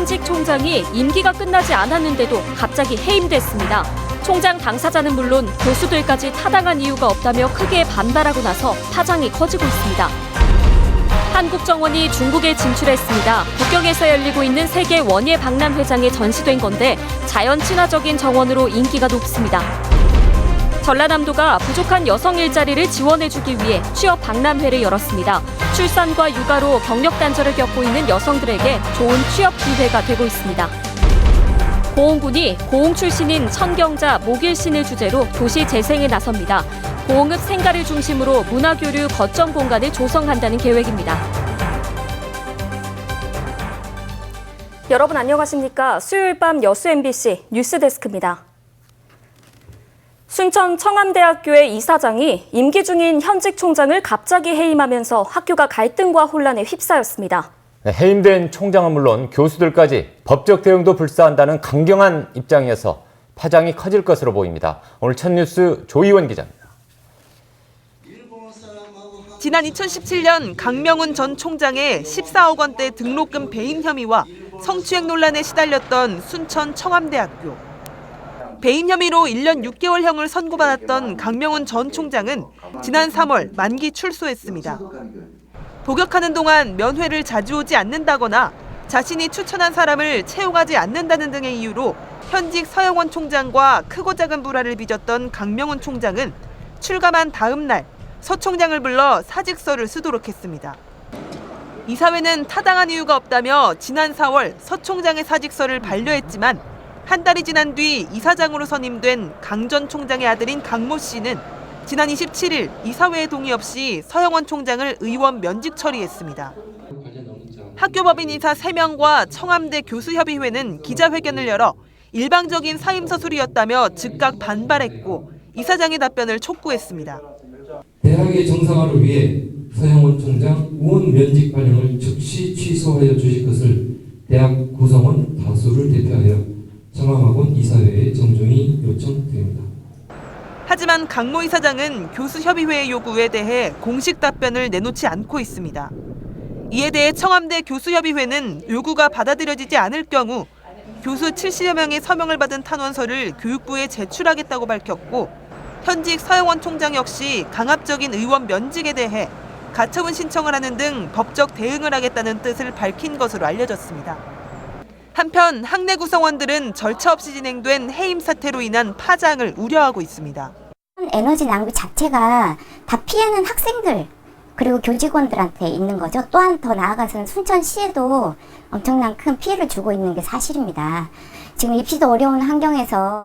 현직 총장이 임기가 끝나지 않았는데도 갑자기 해임됐습니다. 총장 당사자는 물론 교수들까지 타당한 이유가 없다며 크게 반발하고 나서 파장이 커지고 있습니다. 한국 정원이 중국에 진출했습니다. 북경에서 열리고 있는 세계 원예 박람회장에 전시된 건데 자연 친화적인 정원으로 인기가 높습니다. 전라남도가 부족한 여성 일자리를 지원해주기 위해 취업 박람회를 열었습니다. 출산과 육아로 경력 단절을 겪고 있는 여성들에게 좋은 취업 기회가 되고 있습니다. 고흥군이 고흥 출신인 천경자 모길신을 주제로 도시 재생에 나섭니다. 고흥읍 생가를 중심으로 문화교류 거점 공간을 조성한다는 계획입니다. 여러분 안녕하십니까? 수요일 밤 여수 MBC 뉴스데스크입니다. 순천 청암대학교의 이사장이 임기 중인 현직 총장을 갑자기 해임하면서 학교가 갈등과 혼란에 휩싸였습니다. 해임된 총장은 물론 교수들까지 법적 대응도 불사한다는 강경한 입장이어서 파장이 커질 것으로 보입니다. 오늘 첫 뉴스 조희원 기자입니다. 지난 2017년 강명훈 전 총장의 14억 원대 등록금 배임 혐의와 성추행 논란에 시달렸던 순천 청암대학교. 배임 혐의로 1년 6개월형을 선고받았던 강명훈 전 총장은 지난 3월 만기 출소했습니다. 복역하는 동안 면회를 자주 오지 않는다거나 자신이 추천한 사람을 채용하지 않는다는 등의 이유로 현직 서영원 총장과 크고 작은 불화를 빚었던 강명훈 총장은 출감한 다음 날 서 총장을 불러 사직서를 쓰도록 했습니다. 이사회는 타당한 이유가 없다며 지난 4월 서 총장의 사직서를 반려했지만 한 달이 지난 뒤 이사장으로 선임된 강 전 총장의 아들인 강모 씨는 지난 27일 이사회의 동의 없이 서영원 총장을 의원 면직 처리했습니다. 학교법인 이사 3명과 청암대 교수협의회는 기자회견을 열어 일방적인 사임서술이었다며 즉각 반발했고 이사장의 답변을 촉구했습니다. 대학의 정상화를 위해 서영원 총장 의원 면직 발령을 즉시 취소하여 주실 것을 대학 구성원 다수를 대표하여 청암학원 이사회에 정중히 요청드립니다. 하지만 강모 이사장은 교수협의회의 요구에 대해 공식 답변을 내놓지 않고 있습니다. 이에 대해 청암대 교수협의회는 요구가 받아들여지지 않을 경우 교수 70여 명의 서명을 받은 탄원서를 교육부에 제출하겠다고 밝혔고 현직 서영원 총장 역시 강압적인 의원 면직에 대해 가처분 신청을 하는 등 법적 대응을 하겠다는 뜻을 밝힌 것으로 알려졌습니다. 한편 학내 구성원들은 절차 없이 진행된 해임 사태로 인한 파장을 우려하고 있습니다. 에너지 낭비 자체가 다 피해는 학생들 그리고 교직원들한테 있는 거죠. 또한 더 나아가서는 순천시에도 엄청난 큰 피해를 주고 있는 게 사실입니다. 지금 입시도 어려운 환경에서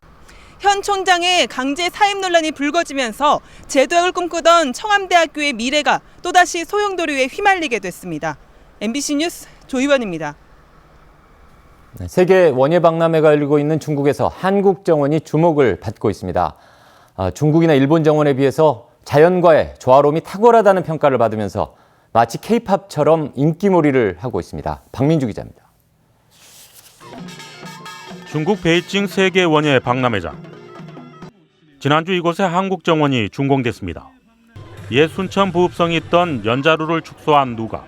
현 총장의 강제 사임 논란이 불거지면서 제도학을 꿈꾸던 청암대학교의 미래가 또다시 소용돌이에 휘말리게 됐습니다. MBC 뉴스 조희원입니다. 세계 원예 박람회가 열리고 있는 중국에서 한국 정원이 주목을 받고 있습니다. 중국이나 일본 정원에 비해서 자연과의 조화로움이 탁월하다는 평가를 받으면서 마치 K-팝처럼 인기몰이를 하고 있습니다. 박민주 기자입니다. 중국 베이징 세계 원예 박람회장. 지난주 이곳에 한국 정원이 준공됐습니다. 옛 순천 부읍성이 있던 연자루를 축소한 누각.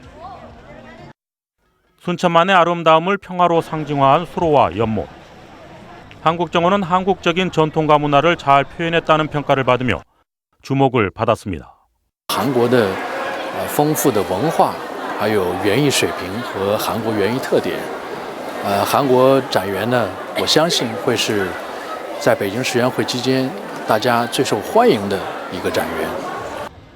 순천만의 아름다움을 평화로 상징화한 수로와 연못. 한국 정원은 한국적인 전통과 문화를 잘 표현했다는 평가를 받으며 주목을 받았습니다. 한국의 丰富的文化还有园艺水平和韩国园艺特点韩国展园呢我相信会是在北京世园会期间大家最受欢迎的一个展园.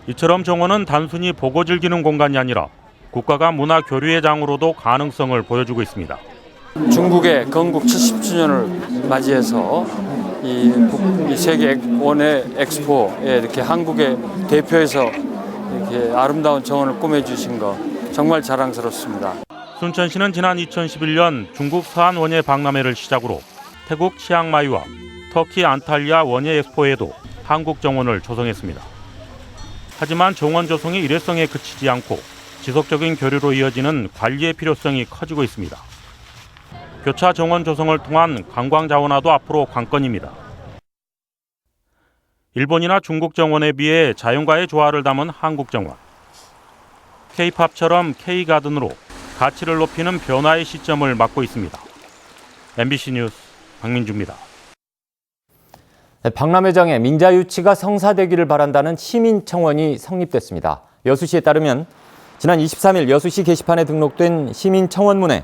이처럼 정원은 단순히 보고 즐기는 공간이 아니라 국가가 문화 교류의 장으로도 가능성을 보여주고 있습니다. 중국의 건국 70주년을 맞이해서 이 세계 원예 엑스포에 이렇게 한국의 대표해서 이렇게 아름다운 정원을 꾸며주신 거 정말 자랑스럽습니다. 순천시는 지난 2011년 중국 서안 원예 박람회를 시작으로 태국 치앙마이와 터키 안탈리아 원예 엑스포에도 한국 정원을 조성했습니다. 하지만 정원 조성이 일회성에 그치지 않고 지속적인 교류로 이어지는 관리의 필요성이 커지고 있습니다. 교차 정원 조성을 통한 관광 자원화도 앞으로 관건입니다. 일본이나 중국 정원에 비해 자연과의 조화를 담은 한국 정원. K-팝처럼 K-가든으로 가치를 높이는 변화의 시점을 맞고 있습니다. MBC 뉴스 박민주입니다. 박람회장에 민자유치가 성사되기를 바란다는 시민청원이 성립됐습니다. 여수시에 따르면 지난 23일 여수시 게시판에 등록된 시민청원문에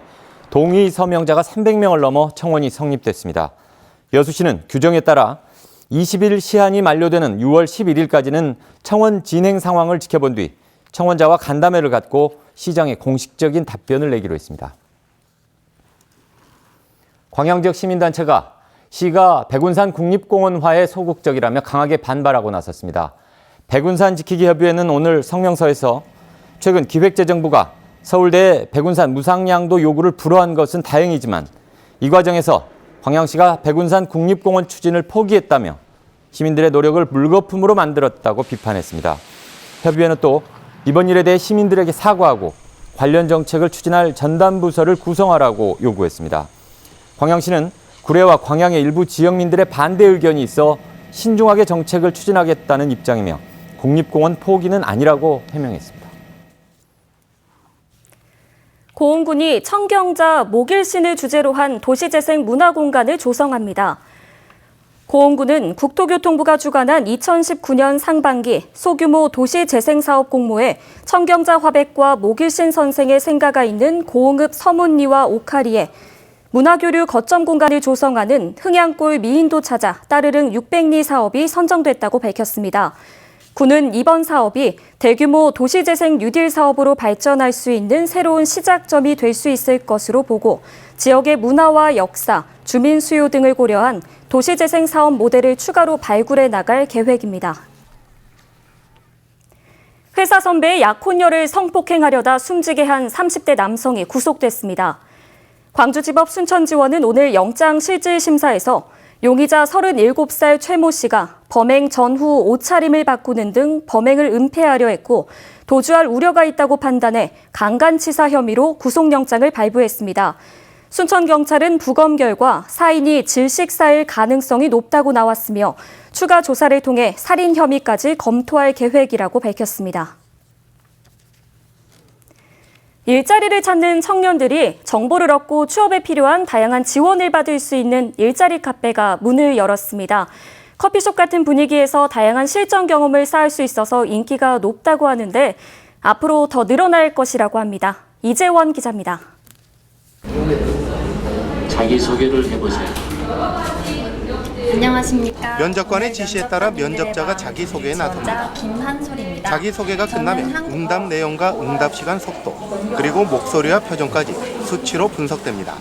동의 서명자가 300명을 넘어 청원이 성립됐습니다. 여수시는 규정에 따라 20일 시한이 만료되는 6월 11일까지는 청원 진행 상황을 지켜본 뒤 청원자와 간담회를 갖고 시장에 공식적인 답변을 내기로 했습니다. 광양 지역 시민단체가 시가 백운산 국립공원화에 소극적이라며 강하게 반발하고 나섰습니다. 백운산 지키기 협의회는 오늘 성명서에서 최근 기획재정부가 서울대 백운산 무상양도 요구를 불허한 것은 다행이지만 이 과정에서 광양시가 백운산 국립공원 추진을 포기했다며 시민들의 노력을 물거품으로 만들었다고 비판했습니다. 협의회는 또 이번 일에 대해 시민들에게 사과하고 관련 정책을 추진할 전담부서를 구성하라고 요구했습니다. 광양시는 구례와 광양의 일부 지역민들의 반대 의견이 있어 신중하게 정책을 추진하겠다는 입장이며 국립공원 포기는 아니라고 해명했습니다. 고흥군이 청경자 목일신을 주제로 한 도시재생 문화공간을 조성합니다. 고흥군은 국토교통부가 주관한 2019년 상반기 소규모 도시재생사업 공모에 청경자 화백과 목일신 선생의 생가가 있는 고흥읍 서문리와 오카리에 문화교류 거점 공간을 조성하는 흥양골 미인도 찾아 따르릉 600리 사업이 선정됐다고 밝혔습니다. 군은 이번 사업이 대규모 도시재생 뉴딜 사업으로 발전할 수 있는 새로운 시작점이 될 수 있을 것으로 보고 지역의 문화와 역사, 주민 수요 등을 고려한 도시재생 사업 모델을 추가로 발굴해 나갈 계획입니다. 회사 선배의 약혼녀를 성폭행하려다 숨지게 한 30대 남성이 구속됐습니다. 광주지법 순천지원은 오늘 영장실질심사에서 용의자 37살 최모 씨가 범행 전후 옷차림을 바꾸는 등 범행을 은폐하려 했고 도주할 우려가 있다고 판단해 강간치사 혐의로 구속영장을 발부했습니다. 순천경찰은 부검 결과 사인이 질식사일 가능성이 높다고 나왔으며 추가 조사를 통해 살인 혐의까지 검토할 계획이라고 밝혔습니다. 일자리를 찾는 청년들이 정보를 얻고 취업에 필요한 다양한 지원을 받을 수 있는 일자리 카페가 문을 열었습니다. 커피숍 같은 분위기에서 다양한 실전 경험을 쌓을 수 있어서 인기가 높다고 하는데 앞으로 더 늘어날 것이라고 합니다. 이재원 기자입니다. 자기소개를 해보세요. 안녕하십니까. 면접관의 지시에 따라 면접자가 자기소개에 나섭니다. 김한솔입니다. 자기소개가 끝나면 응답 내용과 응답 시간 속도, 그리고 목소리와 표정까지 수치로 분석됩니다.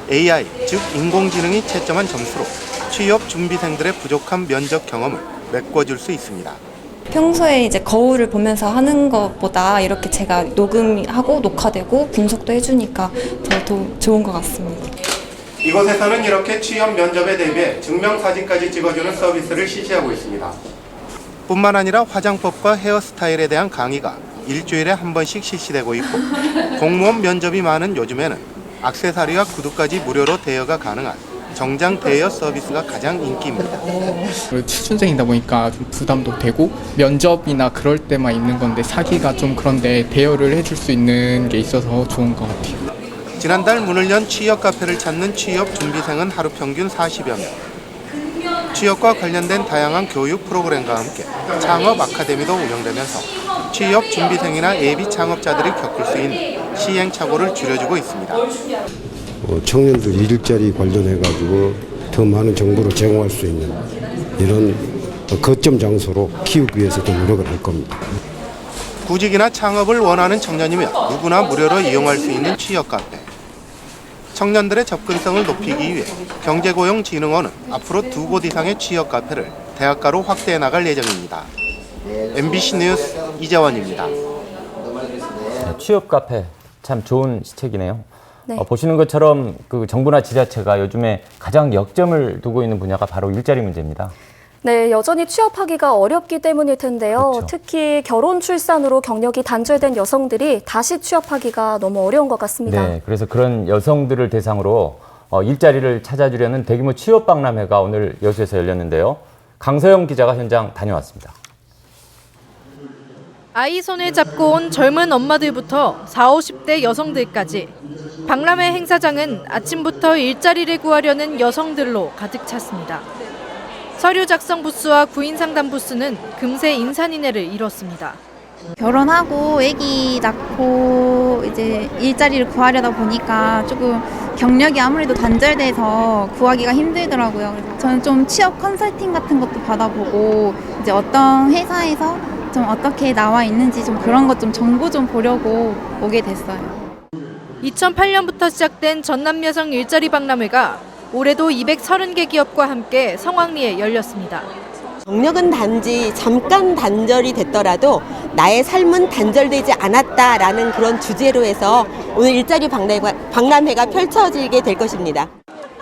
AI, 즉 인공지능이 채점한 점수로 취업 준비생들의 부족한 면접 경험을 메꿔줄 수 있습니다. 평소에 이제 거울을 보면서 하는 것보다 이렇게 제가 녹음하고 녹화되고 분석도 해주니까 더 좋은 것 같습니다. 이곳에서는 이렇게 취업 면접에 대비해 증명사진까지 찍어주는 서비스를 실시하고 있습니다. 뿐만 아니라 화장법과 헤어스타일에 대한 강의가 일주일에 한 번씩 실시되고 있고 공무원 면접이 많은 요즘에는 액세서리와 구두까지 무료로 대여가 가능한 정장 대여 서비스가 가장 인기입니다. 취준생이다 보니까 좀 부담도 되고 면접이나 그럴 때만 있는 건데 사기가 좀 그런데 대여를 해줄 수 있는 게 있어서 좋은 것 같아요. 지난달 문을 연 취업 카페를 찾는 취업 준비생은 하루 평균 40여 명. 취업과 관련된 다양한 교육 프로그램과 함께 창업 아카데미도 운영되면서 취업 준비생이나 예비 창업자들이 겪을 수 있는 시행착오를 줄여주고 있습니다. 청년들 일자리 관련해가지고 더 많은 정보를 제공할 수 있는 이런 거점 장소로 키우기 위해서 좀 노력을 할 겁니다. 구직이나 창업을 원하는 청년이면 누구나 무료로 이용할 수 있는 취업 카페. 청년들의 접근성을 높이기 위해 경제고용진흥원은 앞으로 2곳 이상의 취업 카페를 대학가로 확대해 나갈 예정입니다. MBC 뉴스 이재원입니다. 취업 카페 참 좋은 시책이네요. 네. 보시는 것처럼 그 정부나 지자체가 요즘에 가장 역점을 두고 있는 분야가 바로 일자리 문제입니다. 네, 여전히 취업하기가 어렵기 때문일 텐데요. 그렇죠. 특히 결혼 출산으로 경력이 단절된 여성들이 다시 취업하기가 너무 어려운 것 같습니다. 네, 그래서 그런 여성들을 대상으로 일자리를 찾아주려는 대규모 취업 박람회가 오늘 여수에서 열렸는데요. 강서영 기자가 현장 다녀왔습니다. 아이 손을 잡고 온 젊은 엄마들부터 40, 50대 여성들까지 박람회 행사장은 아침부터 일자리를 구하려는 여성들로 가득 찼습니다. 서류 작성 부스와 구인 상담 부스는 금세 인산인해를 이뤘습니다. 결혼하고 아기 낳고 이제 일자리를 구하려다 보니까 조금 경력이 아무래도 단절돼서 구하기가 힘들더라고요. 그래서 저는 좀 취업 컨설팅 같은 것도 받아보고 이제 어떤 회사에서 좀 어떻게 나와 있는지 좀 그런 것 좀 정보 좀 보려고 오게 됐어요. 2008년부터 시작된 전남 여성 일자리 박람회가 올해도 230개 기업과 함께 성황리에 열렸습니다. 경력은 단지 잠깐 단절이 됐더라도 나의 삶은 단절되지 않았다라는 그런 주제로 해서 오늘 일자리 박람회가 펼쳐지게 될 것입니다.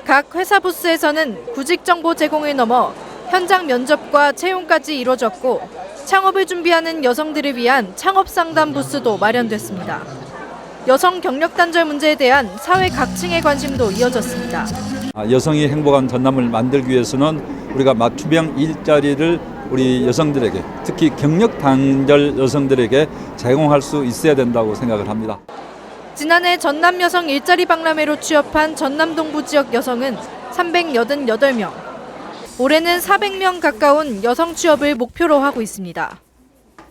각 회사 부스에서는 구직 정보 제공을 넘어 현장 면접과 채용까지 이루어졌고 창업을 준비하는 여성들을 위한 창업 상담 부스도 마련됐습니다. 여성 경력 단절 문제에 대한 사회 각층의 관심도 이어졌습니다. 여성이 행복한 전남을 만들기 위해서는 우리가 맞춤형 일자리를 우리 여성들에게, 특히 경력 단절 여성들에게 제공할 수 있어야 된다고 생각을 합니다. 지난해 전남 여성 일자리 박람회로 취업한 전남 동부 지역 여성은 388명. 올해는 400명 가까운 여성 취업을 목표로 하고 있습니다.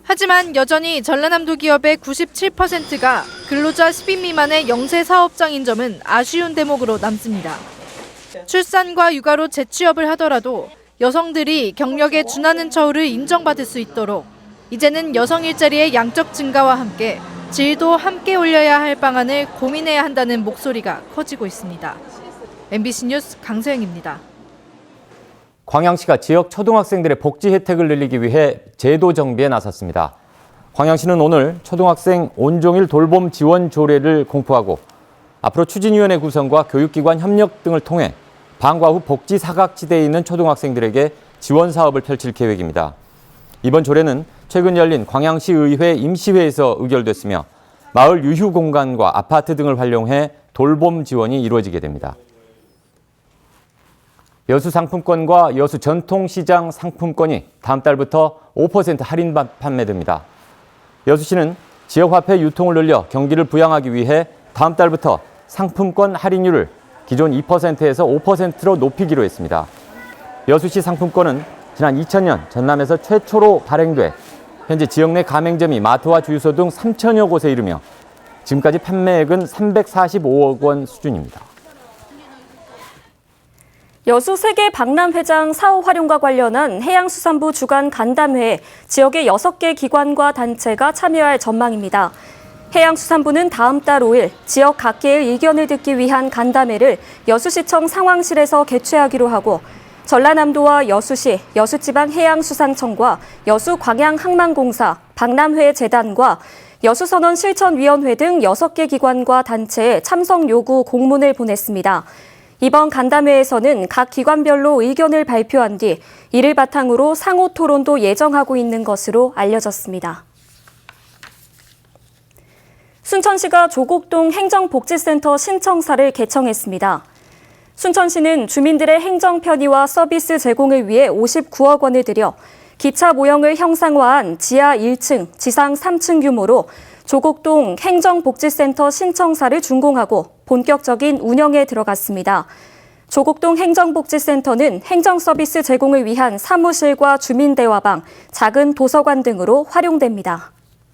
하지만 여전히 전라남도 기업의 97%가 근로자 10인 미만의 영세 사업장인 점은 아쉬운 대목으로 남습니다. 출산과 육아로 재취업을 하더라도 여성들이 경력에 준하는 처우를 인정받을 수 있도록 이제는 여성 일자리의 양적 증가와 함께 질도 함께 올려야 할 방안을 고민해야 한다는 목소리가 커지고 있습니다. MBC 뉴스 강소영입니다. 광양시가 지역 초등학생들의 복지 혜택을 늘리기 위해 제도 정비에 나섰습니다. 광양시는 오늘 초등학생 온종일 돌봄 지원 조례를 공포하고 앞으로 추진위원회 구성과 교육기관 협력 등을 통해 방과 후 복지 사각지대에 있는 초등학생들에게 지원 사업을 펼칠 계획입니다. 이번 조례는 최근 열린 광양시 의회 임시회에서 의결됐으며 마을 유휴 공간과 아파트 등을 활용해 돌봄 지원이 이루어지게 됩니다. 여수 상품권과 여수 전통시장 상품권이 다음 달부터 5% 할인 판매됩니다. 여수시는 지역화폐 유통을 늘려 경기를 부양하기 위해 다음 달부터 상품권 할인율을 기존 2%에서 5%로 높이기로 했습니다. 여수시 상품권은 지난 2000년 전남에서 최초로 발행돼 현재 지역 내 가맹점이 마트와 주유소 등 3천여 곳에 이르며 지금까지 판매액은 345억 원 수준입니다. 여수 세계 박람회장 사후 활용과 관련한 해양수산부 주간 간담회에 지역의 6개 기관과 단체가 참여할 전망입니다. 해양수산부는 다음 달 5일 지역 각계의 의견을 듣기 위한 간담회를 여수시청 상황실에서 개최하기로 하고 전라남도와 여수시, 여수지방해양수산청과 여수광양항만공사, 박람회재단과 여수선언실천위원회 등 6개 기관과 단체에 참석 요구 공문을 보냈습니다. 이번 간담회에서는 각 기관별로 의견을 발표한 뒤 이를 바탕으로 상호 토론도 예정하고 있는 것으로 알려졌습니다. 순천시가 조곡동 행정복지센터 신청사를 개청했습니다. 순천시는 주민들의 행정 편의와 서비스 제공을 위해 59억 원을 들여 기차 모형을 형상화한 지하 1층, 지상 3층 규모로 조곡동 행정복지센터 신청사를 준공하고 본격적인 운영에 들어갔습니다. 조곡동 행정복지센터는 행정서비스 제공을 위한 사무실과 주민대화방, 작은 도서관 등으로 활용됩니다.